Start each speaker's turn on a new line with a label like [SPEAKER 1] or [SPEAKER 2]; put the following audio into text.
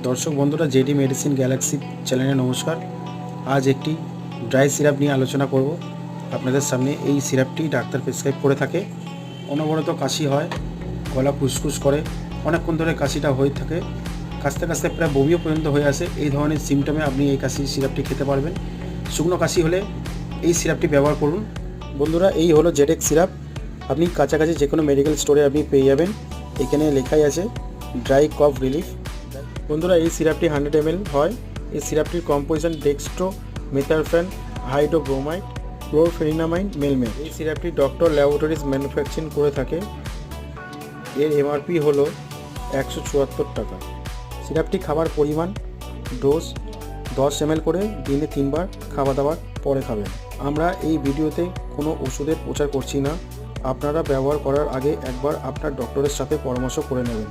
[SPEAKER 1] দর্শক বন্ধুরা, JD medicine Galaxy চ্যানেলে নমস্কার। আজ একটি ড্রাই সিরাপ নিয়ে আলোচনা করব আপনাদের সামনে। এই সিরাপটি ডাক্তার প্রেসক্রাইব করে থাকে। অনবরত কাশি হয়, গলা খুসখুস করে, অনেকক্ষণ ধরে কাশিটা হয়ে থাকে, কাশতে কাশতে প্রায় বমিও পর্যন্ত হয়ে আসে। এই ধরনের সিমটমে আপনি এই কাশি সিরাপটি খেতে পারবেন। শুকনো কাশি হলে এই সিরাপটি ব্যবহার করুন। বন্ধুরা, এই হলো জেডেক্স সিরাপ। আপনি কাছাকাছি যে কোনো মেডিকেল স্টোরে আপনি পেয়ে যাবেন। এখানে লেখাই আছে ড্রাই কফ রিলিফ। বন্ধুরা, এই সিরাপটি 100 ml হয়। এই সিরাপটির কম্পোজিশন ডেক্সট্রো মেথারফেন হাইড্রোব্রোমাইড ক্লোরফেনিনামাইন মেলমেট। এই সিরাপটি ডক্টর ল্যাবরেটরিজ ম্যানুফ্যাকচারিং করে থাকে। এর এমআরপি হলো 174 টাকা। সিরাপটি খাবার পরিমাণ ডোজ 10 ml করে দিনে 3 বার খাওয়া দাওয়ার পরে খাবেন। আমরা এই ভিডিওতে কোনো ওষুধের প্রচার করছি না। আপনারা ব্যবহার করার আগে একবার আপনার ডক্টরের সাথে পরামর্শ করে নেবেন।